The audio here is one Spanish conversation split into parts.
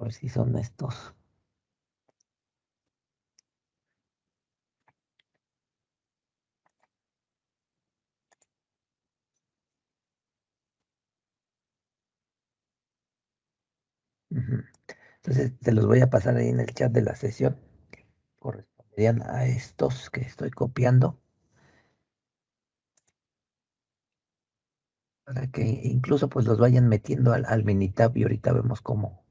A ver si son estos. Ujú. Entonces te los voy a pasar ahí en el chat de la sesión. Corresponderían a estos que estoy copiando. Para que incluso pues los vayan metiendo al Minitab y ahorita vemos cómo,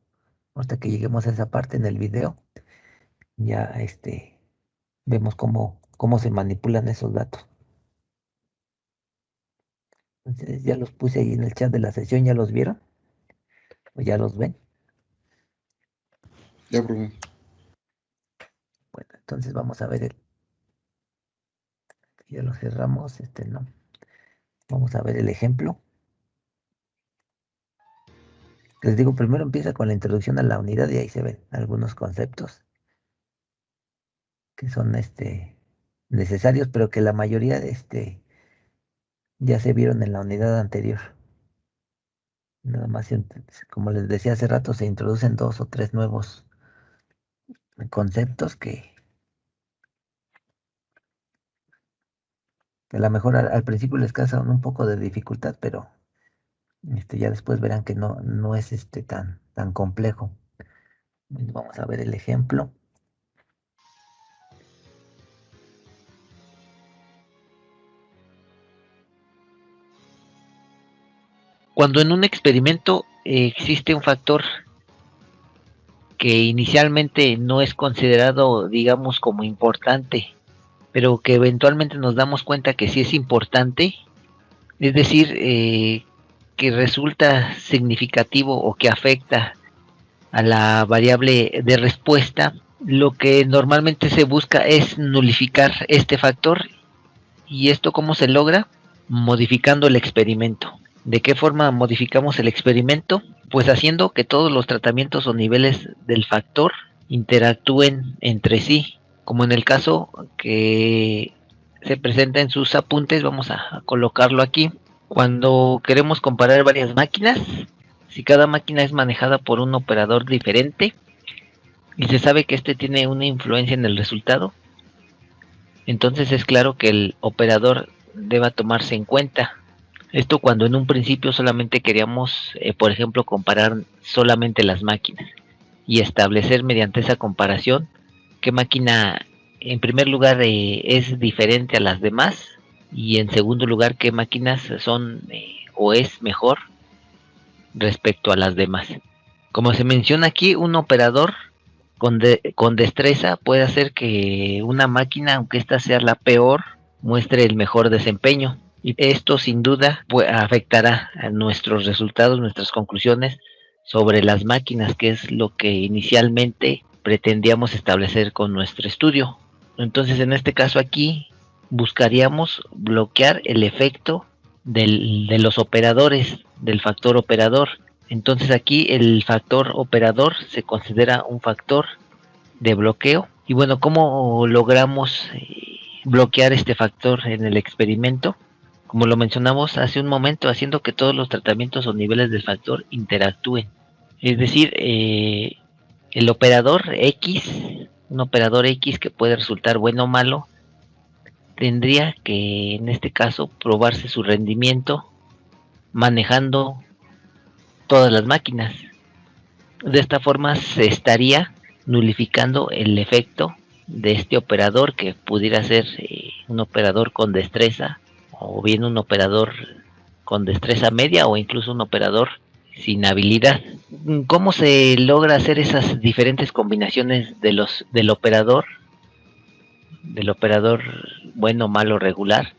hasta que lleguemos a esa parte en el video, ya vemos cómo se manipulan esos datos. Entonces ya los puse ahí en el chat de la sesión, ¿ya los vieron? ¿O ya los ven? Ya, profe. Bueno, entonces vamos a ver ya lo cerramos, no. Vamos a ver el ejemplo. Les digo, primero empieza con la introducción a la unidad y ahí se ven algunos conceptos que son necesarios, pero que la mayoría ya se vieron en la unidad anterior. Nada más, como les decía hace rato, se introducen 2 o 3 nuevos conceptos que a lo mejor al principio les causan un poco de dificultad, pero ya después verán que no es tan complejo. Bueno, vamos a ver el ejemplo. Cuando en un experimento existe un factor que inicialmente no es considerado, digamos, como importante, pero que eventualmente nos damos cuenta que sí es importante, es decir, que resulta significativo o que afecta a la variable de respuesta, lo que normalmente se busca es nulificar este factor. ¿Y esto cómo se logra? Modificando el experimento. ¿De qué forma modificamos el experimento? Pues haciendo que todos los tratamientos o niveles del factor interactúen entre sí, como en el caso que se presenta en sus apuntes. Vamos a colocarlo aquí. Cuando queremos comparar varias máquinas, si cada máquina es manejada por un operador diferente y se sabe que este tiene una influencia en el resultado, entonces es claro que el operador deba tomarse en cuenta. Esto cuando en un principio solamente queríamos, por ejemplo, comparar solamente las máquinas y establecer mediante esa comparación qué máquina en primer lugar es diferente a las demás, y en segundo lugar qué máquinas son o es mejor respecto a las demás. Como se menciona aquí, un operador con destreza puede hacer que una máquina, aunque ésta sea la peor, muestre el mejor desempeño. Y esto sin duda afectará a nuestros resultados, nuestras conclusiones sobre las máquinas, que es lo que inicialmente pretendíamos establecer con nuestro estudio. Entonces, en este caso aquí, buscaríamos bloquear el efecto de los operadores, del factor operador. Entonces aquí el factor operador se considera un factor de bloqueo. Y bueno, ¿cómo logramos bloquear este factor en el experimento? Como lo mencionamos hace un momento, haciendo que todos los tratamientos o niveles del factor interactúen. Es decir, el operador X, un operador X que puede resultar bueno o malo, tendría que en este caso probarse su rendimiento manejando todas las máquinas. De esta forma se estaría nulificando el efecto de este operador, que pudiera ser un operador con destreza, o bien un operador con destreza media, o incluso un operador sin habilidad. ¿Cómo se logra hacer esas diferentes combinaciones del operador bueno, malo, regular,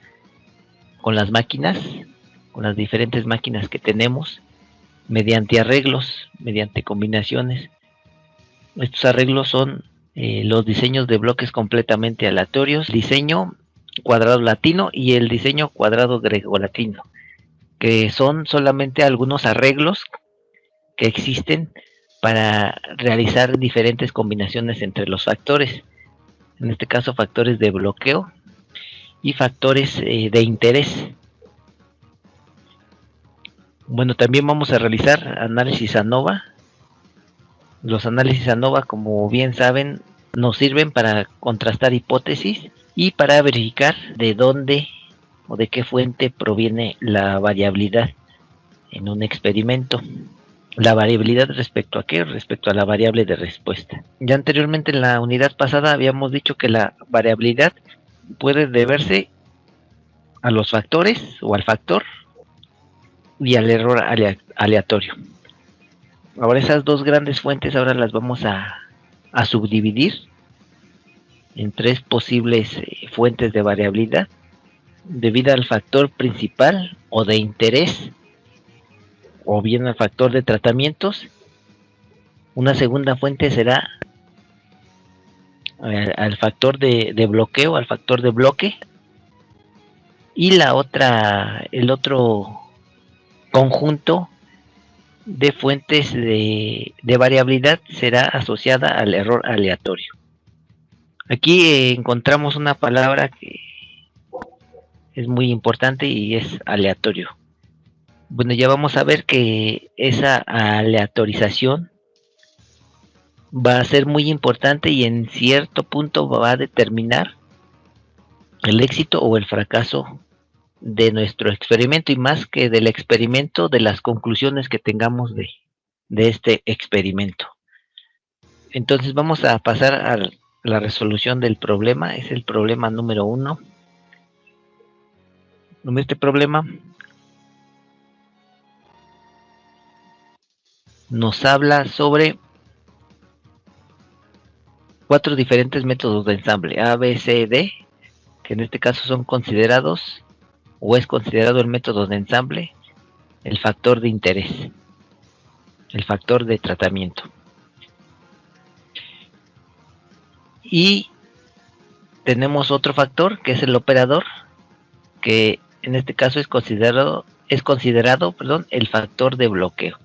con las máquinas, con las diferentes máquinas que tenemos, mediante arreglos, mediante combinaciones? Estos arreglos son los diseños de bloques completamente aleatorios, diseño cuadrado latino y el diseño cuadrado grecolatino, que son solamente algunos arreglos que existen para realizar diferentes combinaciones entre los factores, en este caso factores de bloqueo y factores de interés. Bueno, también vamos a realizar análisis ANOVA Los análisis ANOVA, como bien saben, nos sirven para contrastar hipótesis y para verificar de dónde o de qué fuente proviene la variabilidad en un experimento. La variabilidad respecto a qué? Respecto a la variable de respuesta. Ya anteriormente en la unidad pasada habíamos dicho que la variabilidad puede deberse a los factores o al factor y al error aleatorio. Ahora esas dos grandes fuentes ahora las vamos a subdividir en tres posibles fuentes de variabilidad debido al factor principal o de interés o bien al factor de tratamientos. Una segunda fuente será al factor de bloqueo, al factor de bloque, y la otra, el otro conjunto de fuentes de variabilidad será asociada al error aleatorio. Aquí encontramos una palabra que es muy importante y es aleatorio. Bueno, ya vamos a ver que esa aleatorización va a ser muy importante y en cierto punto va a determinar el éxito o el fracaso de nuestro experimento, y más que del experimento, de las conclusiones que tengamos de este experimento. Entonces vamos a pasar a la resolución del problema. Es el problema número 1. Este problema nos habla sobre 4 diferentes métodos de ensamble, A, B, C, D, que en este caso son considerados o es considerado el método de ensamble, el factor de interés, el factor de tratamiento. Y tenemos otro factor que es el operador, que en este caso es considerado el factor de bloqueo.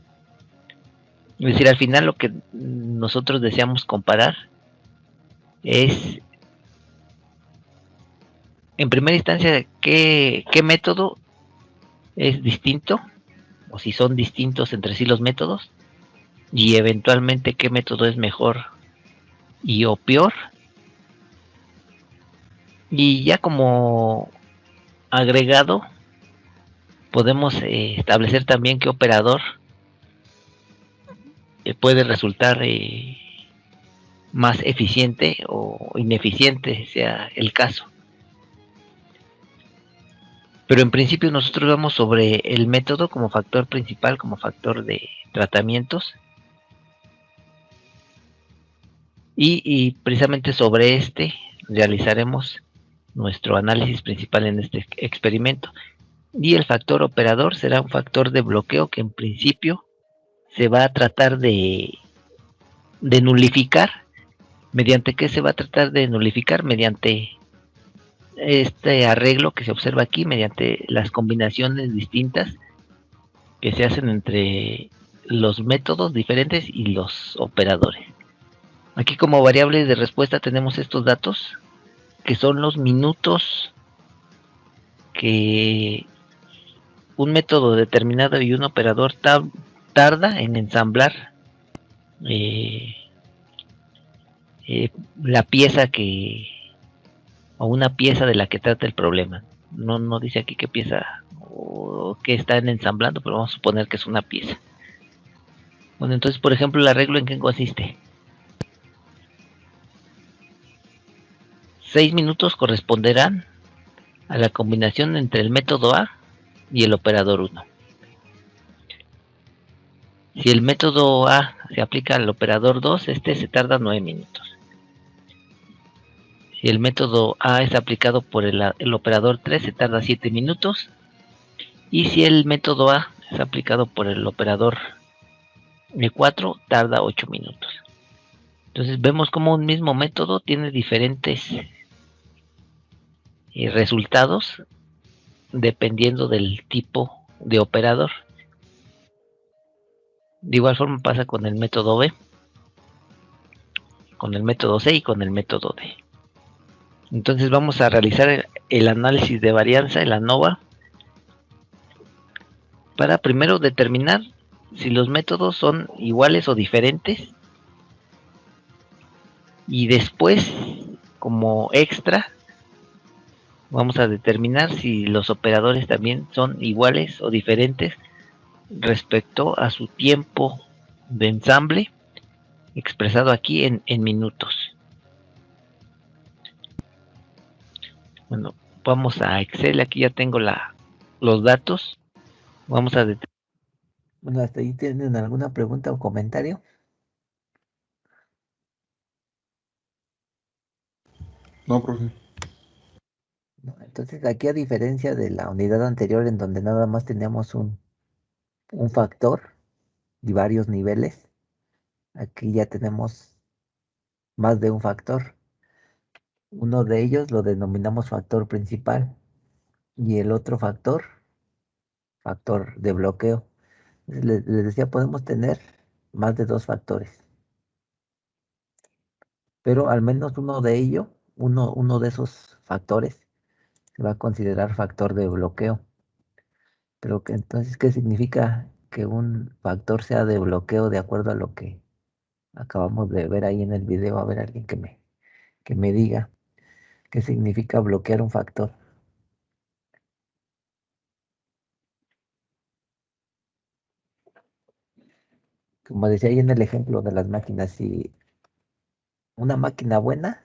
Es decir, al final lo que nosotros deseamos comparar es, en primera instancia, qué método es distinto, o si son distintos entre sí los métodos, y eventualmente qué método es mejor y o peor. Y ya como agregado podemos establecer también qué operador puede resultar más eficiente o ineficiente, sea el caso. Pero en principio nosotros vamos sobre el método como factor principal, como factor de tratamientos, y precisamente sobre este realizaremos nuestro análisis principal en este experimento. Y el factor operador será un factor de bloqueo que en principio se va a tratar de nulificar. ¿Mediante qué se va a tratar de nulificar? Mediante este arreglo que se observa aquí, mediante las combinaciones distintas que se hacen entre los métodos diferentes y los operadores. Aquí como variables de respuesta tenemos estos datos, que son los minutos que un método determinado y un operador tarda en ensamblar la pieza o una pieza de la que trata el problema. No dice aquí qué pieza o qué están ensamblando, pero vamos a suponer que es una pieza. Bueno, entonces, por ejemplo, el arreglo, ¿en qué consiste? 6 minutos corresponderán a la combinación entre el método A y el operador 1. Si el método A se aplica al operador 2, este se tarda 9 minutos. Si el método A es aplicado por el operador 3, se tarda 7 minutos. Y si el método A es aplicado por el operador 4, tarda 8 minutos. Entonces vemos como un mismo método tiene diferentes resultados dependiendo del tipo de operador. De igual forma pasa con el método B, con el método C y con el método D. Entonces vamos a realizar el análisis de varianza, el ANOVA, para primero determinar si los métodos son iguales o diferentes Y después, como extra, vamos a determinar si los operadores también son iguales o diferentes respecto a su tiempo de ensamble, expresado aquí en minutos. Bueno, vamos a Excel, aquí ya tengo los datos. Vamos a Bueno, hasta ahí tienen alguna pregunta o comentario. No, profe. No, entonces aquí, a diferencia de la unidad anterior en donde nada más teníamos un factor y varios niveles, aquí ya tenemos más de un factor. Uno de ellos lo denominamos factor principal y el otro factor, factor de bloqueo. Les decía, podemos tener más de dos factores, pero al menos uno de ellos, uno de esos factores, se va a considerar factor de bloqueo. Pero que entonces, ¿qué significa que un factor sea de bloqueo de acuerdo a lo que acabamos de ver ahí en el video? A ver, alguien que me diga qué significa bloquear un factor. Como decía ahí en el ejemplo de las máquinas, si una máquina buena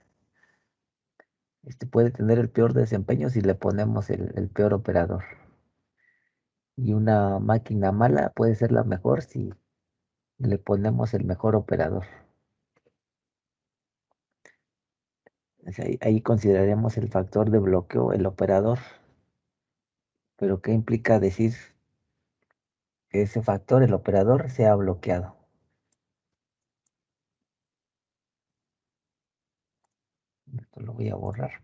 puede tener el peor desempeño si le ponemos el peor operador. Y una máquina mala puede ser la mejor si le ponemos el mejor operador. O sea, ahí consideraremos el factor de bloqueo, el operador. Pero ¿qué implica decir que ese factor, el operador, sea bloqueado? Esto lo voy a borrar.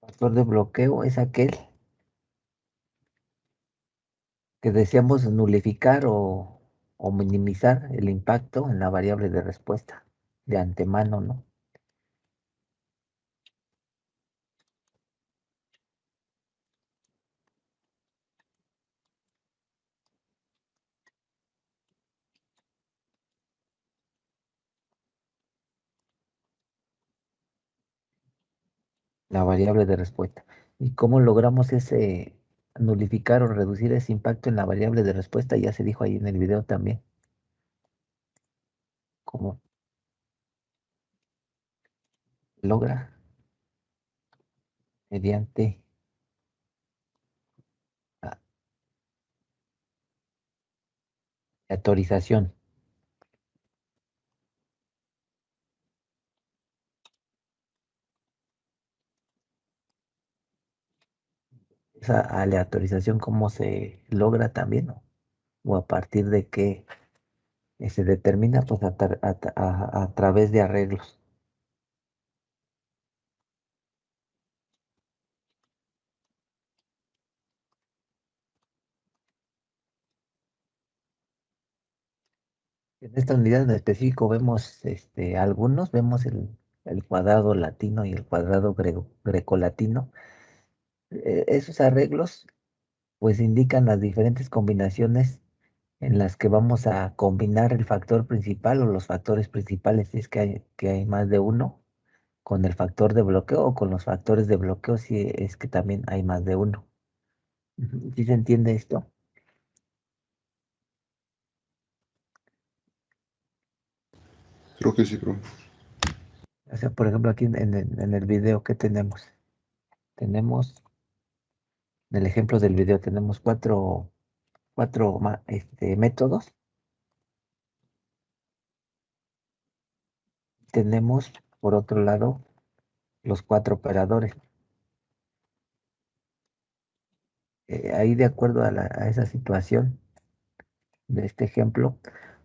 Factor de bloqueo es aquel que deseamos nulificar o minimizar el impacto en la variable de respuesta de antemano, ¿no? La variable de respuesta. ¿Y cómo logramos ese nulificar o reducir ese impacto en la variable de respuesta? Ya se dijo ahí en el video también. ¿Cómo logra? Mediante la aleatorización. Esa aleatorización, ¿cómo se logra también? ¿O a partir de qué se determina? Pues a través de arreglos. En esta unidad en específico vemos algunos, vemos el cuadrado latino y el cuadrado grecolatino. Esos arreglos pues indican las diferentes combinaciones en las que vamos a combinar el factor principal o los factores principales, si es que hay más de uno, con el factor de bloqueo o con los factores de bloqueo, si es que también hay más de uno. ¿Sí se entiende esto? Creo que sí, profe. O sea, por ejemplo, aquí en el video, ¿qué tenemos? Tenemos, en el ejemplo del video, tenemos cuatro métodos. Tenemos, por otro lado, los cuatro operadores. Ahí, de acuerdo a esa situación de este ejemplo,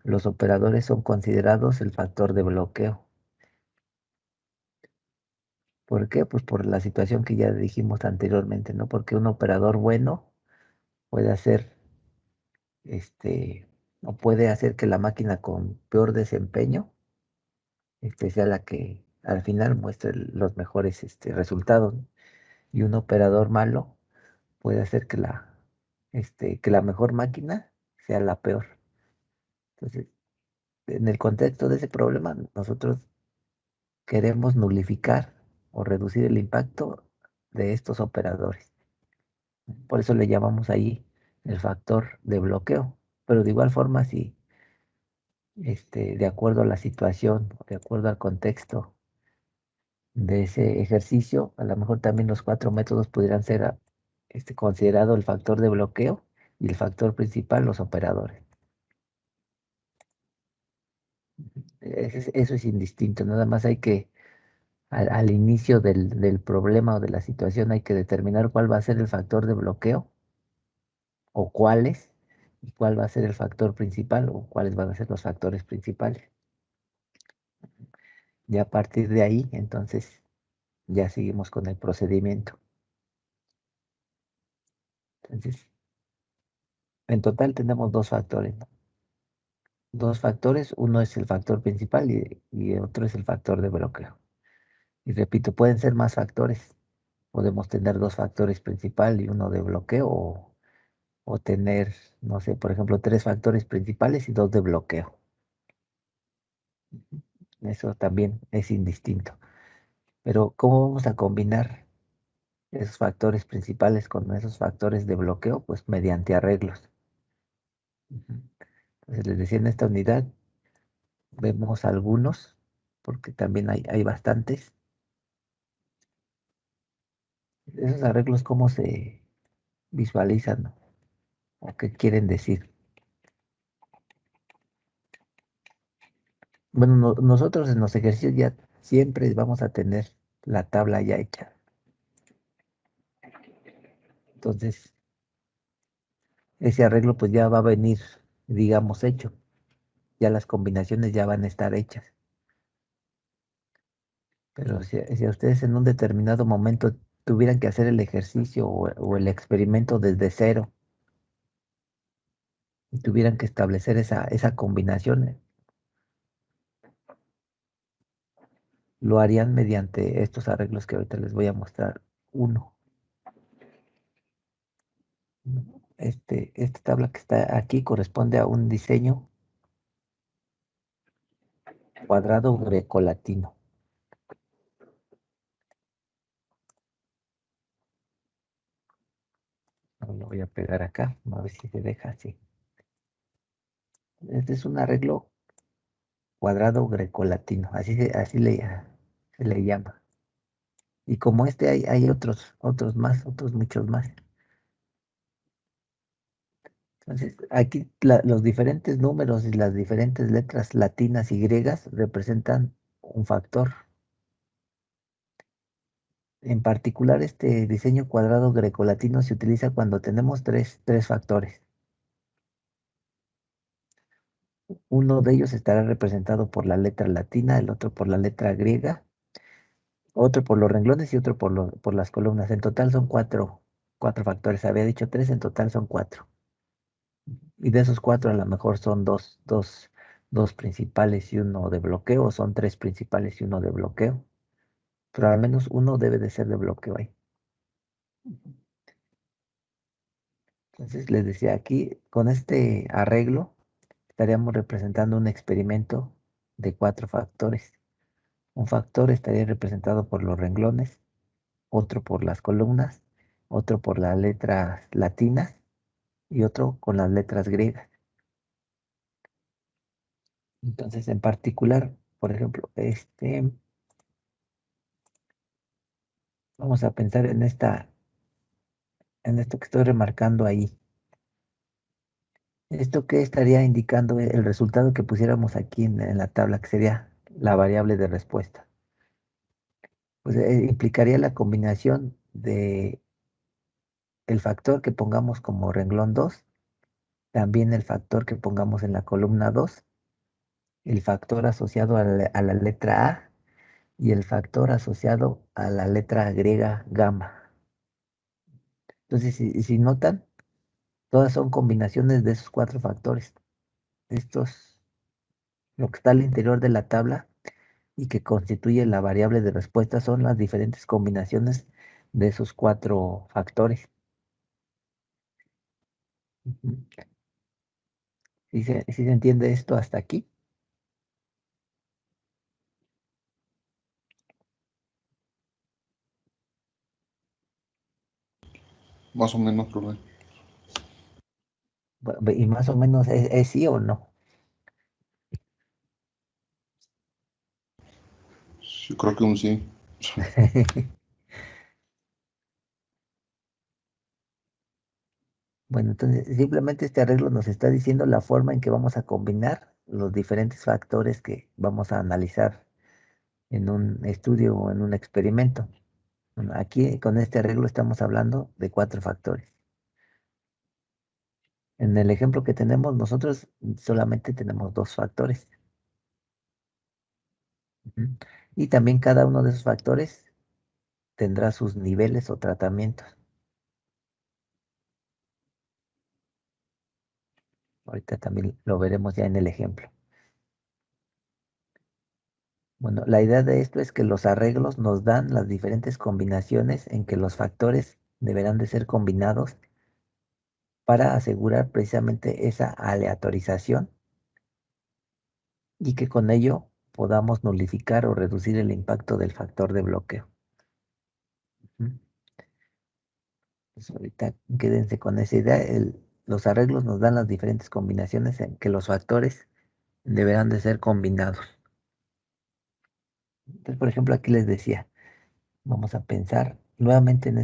los operadores son considerados el factor de bloqueo. ¿Por qué? Pues por la situación que ya dijimos anteriormente, ¿no? Porque un operador bueno puede hacer, este, o puede hacer que la máquina con peor desempeño, sea la que al final muestre los mejores, resultados, ¿no? Y un operador malo puede hacer que la mejor máquina sea la peor. Entonces, en el contexto de ese problema, nosotros queremos nulificar o reducir el impacto de estos operadores. Por eso le llamamos ahí el factor de bloqueo. Pero de igual forma, si de acuerdo a la situación, de acuerdo al contexto de ese ejercicio, a lo mejor también los cuatro métodos pudieran ser considerado el factor de bloqueo y el factor principal, los operadores. Eso es indistinto, nada más hay que, al inicio del problema o de la situación, hay que determinar cuál va a ser el factor de bloqueo o cuáles, y cuál va a ser el factor principal o cuáles van a ser los factores principales. Ya a partir de ahí, entonces, ya seguimos con el procedimiento. Entonces, en total tenemos dos factores, ¿no? Dos factores, uno es el factor principal y otro es el factor de bloqueo. Y repito, pueden ser más factores. Podemos tener dos factores principal y uno de bloqueo o tener, no sé, por ejemplo, tres factores principales y dos de bloqueo. Eso también es indistinto. Pero ¿cómo vamos a combinar esos factores principales con esos factores de bloqueo? Pues mediante arreglos. Ujú. Entonces les decía, en esta unidad vemos algunos, porque también hay bastantes. Esos arreglos, ¿cómo se visualizan, no? ¿O qué quieren decir? Bueno, nosotros en los ejercicios ya siempre vamos a tener la tabla ya hecha. Entonces, ese arreglo pues ya va a venir, digamos, hecho. Ya las combinaciones ya van a estar hechas. Pero si a ustedes en un determinado momento tuvieran que hacer el ejercicio o el experimento desde cero y tuvieran que establecer esa combinación, lo harían mediante estos arreglos que ahorita les voy a mostrar. Uno, esta tabla que está aquí corresponde a un diseño cuadrado grecolatino. Lo voy a pegar acá, a ver si se deja así. Este es un arreglo cuadrado grecolatino, se le llama. Y como este hay otros más, otros muchos más. Entonces, aquí los diferentes números y las diferentes letras latinas y griegas representan un factor. En particular, este diseño cuadrado grecolatino se utiliza cuando tenemos tres factores. Uno de ellos estará representado por la letra latina, el otro por la letra griega, otro por los renglones y otro por las columnas. En total son cuatro factores. Había dicho tres, en total son cuatro. Y de esos cuatro a lo mejor son dos principales y uno de bloqueo, o son tres principales y uno de bloqueo. Pero al menos uno debe de ser de bloqueo ahí. Entonces les decía aquí, con este arreglo estaríamos representando un experimento de cuatro factores. Un factor estaría representado por los renglones, otro por las columnas, otro por las letras latinas y otro con las letras griegas. Entonces, en particular, por ejemplo, vamos a pensar en esto que estoy remarcando ahí. ¿Esto qué estaría indicando el resultado que pusiéramos aquí en la tabla, que sería la variable de respuesta? Pues implicaría la combinación de el factor que pongamos como renglón 2, también el factor que pongamos en la columna 2, el factor asociado a la letra A y el factor asociado a la letra griega gamma. Entonces, si notan, Todas son combinaciones de esos cuatro factores. Estos, lo que está al interior de la tabla y que constituye la variable de respuesta son las diferentes combinaciones de esos cuatro factores. Ujú. ¿Sí se entiende esto hasta aquí? Más o menos, profe. Y más o menos es sí o no. Sí, creo que un sí. Bueno, entonces simplemente este arreglo nos está diciendo la forma en que vamos a combinar los diferentes factores que vamos a analizar en un estudio o en un experimento. Bueno, aquí con este arreglo estamos hablando de cuatro factores. En el ejemplo que tenemos nosotros solamente tenemos dos factores. Ujú. Y también cada uno de esos factores tendrá sus niveles o tratamientos. Ahorita también lo veremos ya en el ejemplo. Bueno, la idea de esto es que los arreglos nos dan las diferentes combinaciones en que los factores deberán de ser combinados para asegurar precisamente esa aleatorización y que con ello podamos nulificar o reducir el impacto del factor de bloqueo. Ujú. Pues ahorita quédense con esa idea. Los arreglos nos dan las diferentes combinaciones en que los factores deberán de ser combinados. Entonces, por ejemplo, aquí les decía, vamos a pensar nuevamente en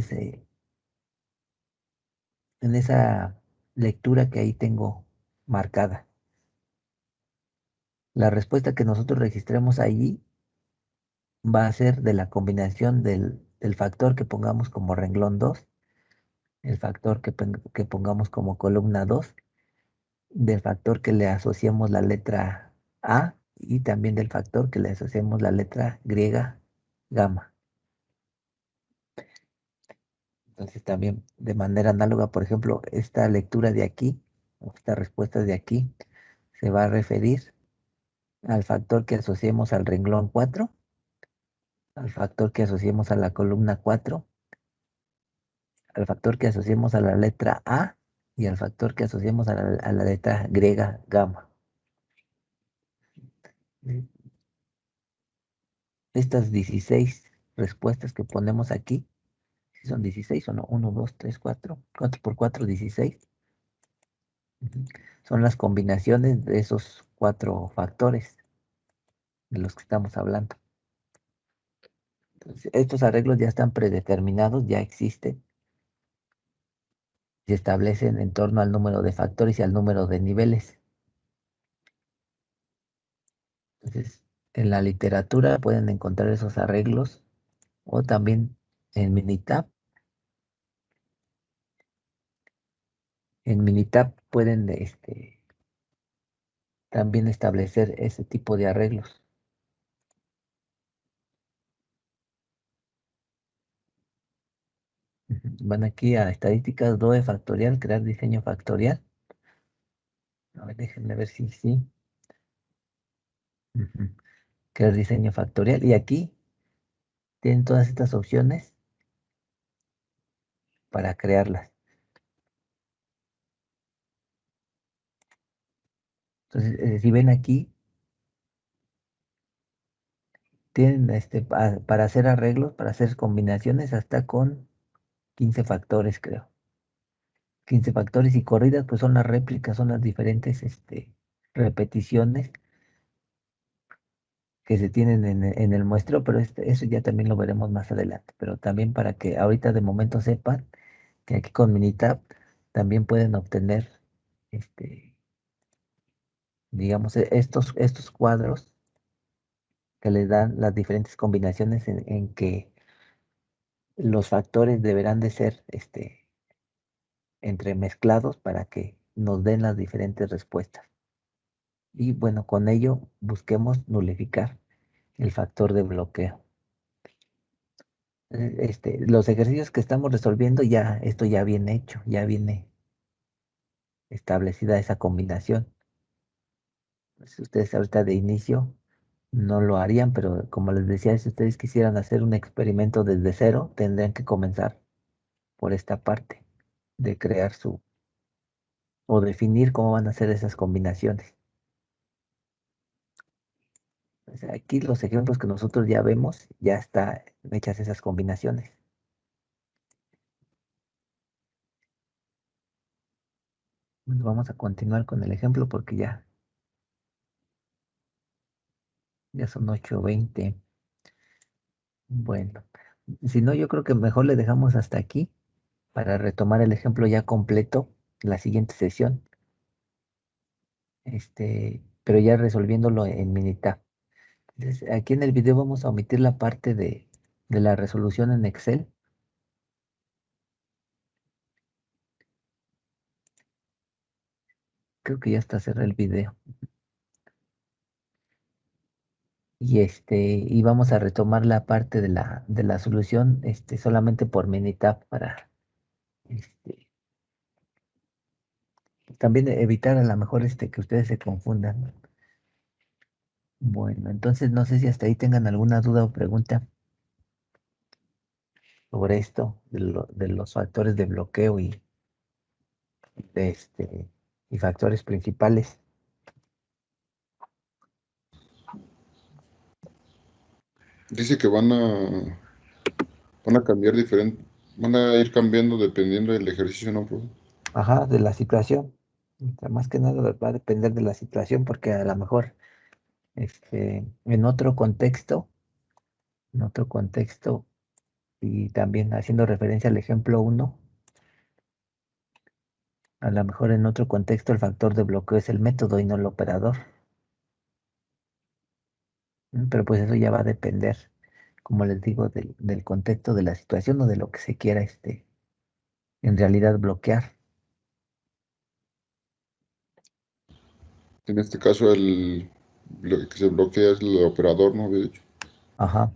esa lectura que ahí tengo marcada. La respuesta que nosotros registremos allí va a ser de la combinación del factor que pongamos como renglón 2, el factor que pongamos como columna 2, del factor que le asociemos la letra A y también del factor que le asociemos la letra griega gamma. Entonces también de manera análoga, por ejemplo, esta lectura de aquí, o esta respuesta de aquí, se va a referir al factor que asociemos al renglón 4, al factor que asociemos a la columna 4, al factor que asociemos a la letra A y al factor que asociemos a la letra griega gamma. Estas 16 respuestas que ponemos aquí, si son 16 o no, 1, 2, 3, 4, 4 por 4, 16. Ujú. Son las combinaciones de esos cuatro factores de los que estamos hablando. Entonces, estos arreglos ya están predeterminados, ya existen, se establecen en torno al número de factores y al número de niveles. Entonces, en la literatura pueden encontrar esos arreglos o también en Minitab. En Minitab pueden también establecer ese tipo de arreglos. Ujú. Van aquí a estadísticas, DOE factorial, crear diseño factorial. A ver, déjenme ver si sí. Ujú. Crear diseño factorial. Y aquí tienen todas estas opciones para crearlas. Entonces, si ven aquí, tienen para hacer arreglos, para hacer combinaciones hasta con 15 factores, creo. 15 factores y corridas, pues son las réplicas, son las diferentes repeticiones que se tienen en el muestreo, pero eso ya también lo veremos más adelante. Pero también para que ahorita de momento sepan que aquí con Minitab también pueden obtener, digamos, estos cuadros que les dan las diferentes combinaciones en que los factores deberán de ser entremezclados para que nos den las diferentes respuestas. Y bueno, con ello busquemos nulificar el factor de bloqueo. Los ejercicios que estamos resolviendo ya, esto ya viene hecho, ya viene establecida esa combinación. Si ustedes ahorita de inicio no lo harían, pero como les decía, si ustedes quisieran hacer un experimento desde cero, tendrían que comenzar por esta parte de crear o definir cómo van a ser esas combinaciones. O sea, aquí los ejemplos que nosotros ya vemos, ya están hechas esas combinaciones. Bueno, vamos a continuar con el ejemplo porque ya son 8:20. Bueno, si no, yo creo que mejor le dejamos hasta aquí para retomar el ejemplo ya completo la siguiente sesión, pero ya resolviéndolo en Minitab. Entonces, aquí en el video vamos a omitir la parte de la resolución en Excel. Creo que ya está cerrado el video. Y vamos a retomar la parte de la solución, solamente por Minitab para, este, también evitar a lo mejor, que ustedes se confundan. Bueno, entonces no sé si hasta ahí tengan alguna duda o pregunta sobre esto, de los factores de bloqueo de y factores principales. Dice que van a cambiar diferente, van a ir cambiando dependiendo del ejercicio, ¿no, profe? Ajá, de la situación. O sea, más que nada va a depender de la situación, porque a lo mejor, en otro contexto, y también haciendo referencia al ejemplo 1, a lo mejor en otro contexto el factor de bloqueo es el método y no el operador. Pero pues eso ya va a depender, como les digo, del contexto de la situación o de lo que se quiera, en realidad bloquear. En este caso, lo que se bloquea es el operador, ¿no había dicho? Ajá.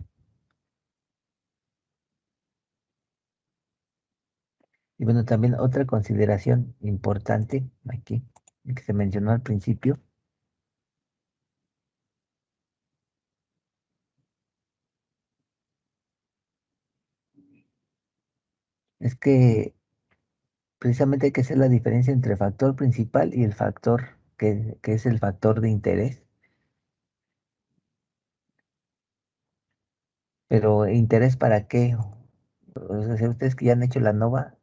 Y bueno, también otra consideración importante aquí, que se mencionó al principio, es que precisamente hay que hacer la diferencia entre factor principal y el factor que es el factor de interés. Pero ¿interés para qué? O sea, ustedes que ya han hecho la NOVA,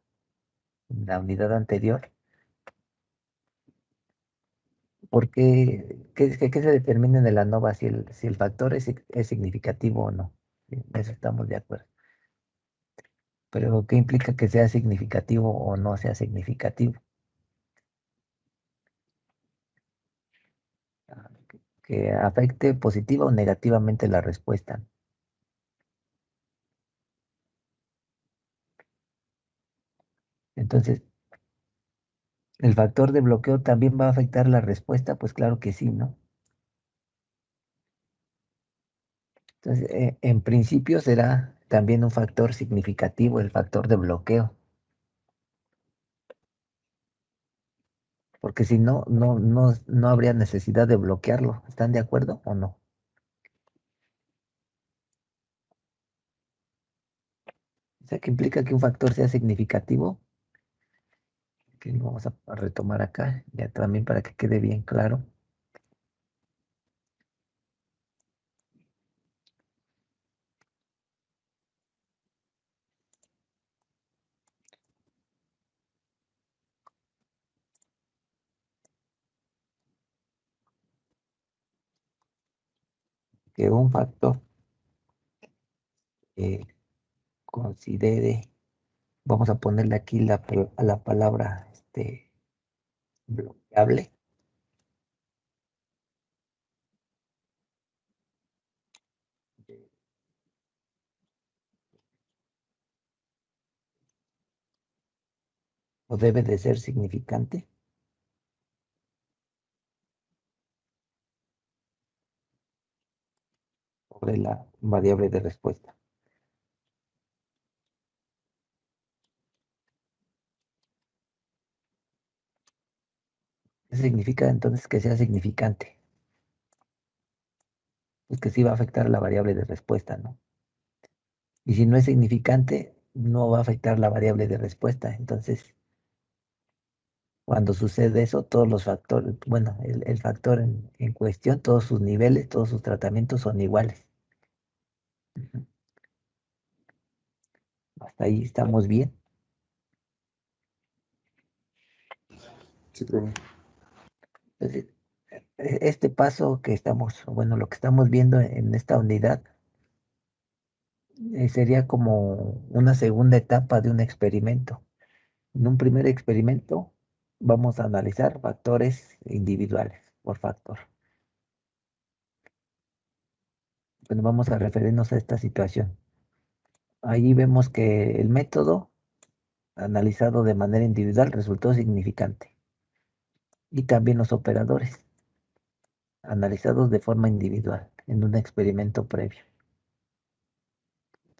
la unidad anterior, ¿por qué se determina de la NOVA si el factor es significativo o no? Sí, en eso estamos de acuerdo. Pero ¿qué implica que sea significativo o no sea significativo? Ah, que afecte positiva o negativamente la respuesta. Entonces, ¿el factor de bloqueo también va a afectar la respuesta? Pues claro que sí, ¿no? Entonces, en principio será también un factor significativo el factor de bloqueo, porque si no, no habría necesidad de bloquearlo. ¿Están de acuerdo o no? O sea, que implica que un factor sea significativo, que lo vamos a retomar acá, ya también para que quede bien claro. Que un factor eh, considere, vamos a ponerle aquí a la palabra bloqueable, o debe de ser significante sobre la variable de respuesta. Eso significa entonces que sea significante. Pues que sí va a afectar la variable de respuesta, ¿no? Y si no es significante, no va a afectar la variable de respuesta. Entonces, cuando sucede eso, todos los factores, bueno, el factor en cuestión, todos sus niveles, todos sus tratamientos son iguales. Ujú. Hasta ahí estamos bien. Sí, profe. Entonces, este paso que estamos, bueno, lo que estamos viendo en esta unidad sería como una segunda etapa de un experimento. En un primer experimento vamos a analizar factores individuales por factor. Bueno, vamos a referirnos a esta situación. Ahí vemos que el método analizado de manera individual resultó significante. Y también los operadores analizados de forma individual en un experimento previo.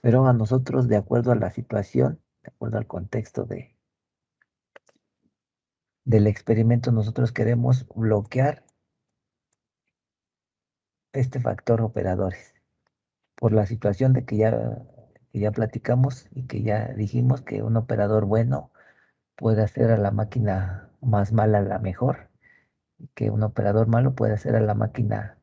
Pero a nosotros, de acuerdo a la situación, de acuerdo al contexto del experimento, nosotros queremos bloquear este factor operadores por la situación de que ya platicamos y que ya dijimos que un operador bueno puede hacer a la máquina más mala la mejor, y que un operador malo puede hacer a la máquina,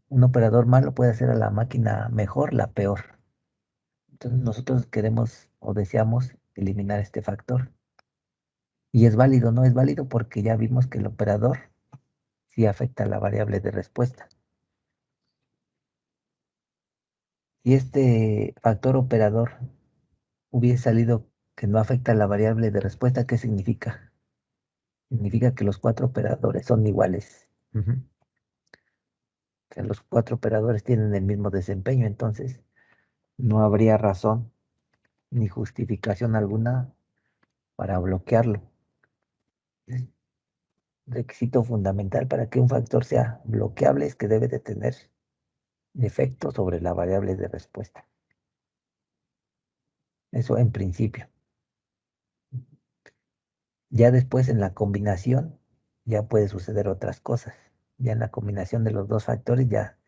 un operador malo puede hacer a la máquina mejor la peor. Entonces nosotros queremos o deseamos eliminar este factor. Y es válido, no es válido porque ya vimos que el operador sí afecta a la variable de respuesta. Si este factor operador hubiese salido que no afecta a la variable de respuesta, ¿qué significa? Significa que los cuatro operadores son iguales. Ujú. O sea, los cuatro operadores tienen el mismo desempeño, entonces no habría razón ni justificación alguna para bloquearlo. Es requisito fundamental para que un factor sea bloqueable es que debe de tener efecto sobre la variable de respuesta. Eso en principio. Ya después en la combinación ya puede suceder otras cosas. Ya en la combinación de los dos factores, ya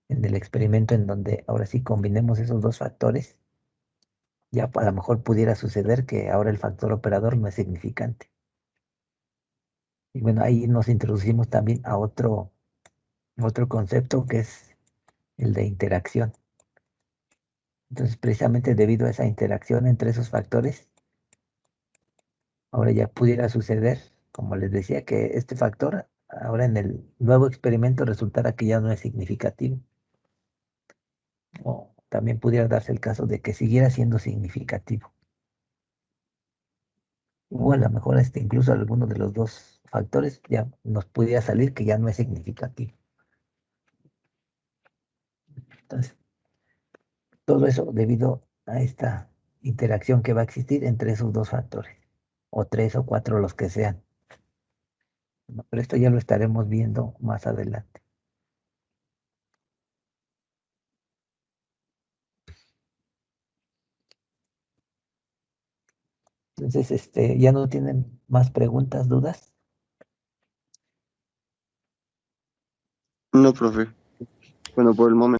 en el experimento en donde ahora sí combinemos esos dos factores, ya a lo mejor pudiera suceder que ahora el factor operador no es significante. Y bueno, ahí nos introducimos también a otro concepto que es el de interacción. Entonces, precisamente debido a esa interacción entre esos factores, ahora ya pudiera suceder, como les decía, que este factor ahora en el nuevo experimento resultara que ya no es significativo. O también pudiera darse el caso de que siguiera siendo significativo. O a lo mejor incluso alguno de los dos factores ya nos pudiera salir que ya no es significativo. Entonces, todo eso debido a esta interacción que va a existir entre esos dos factores, o tres o cuatro los que sean. ¿No? Pero esto ya lo estaremos viendo más adelante. Entonces, ya no tienen más preguntas, dudas. No, profe. Bueno, por el momento.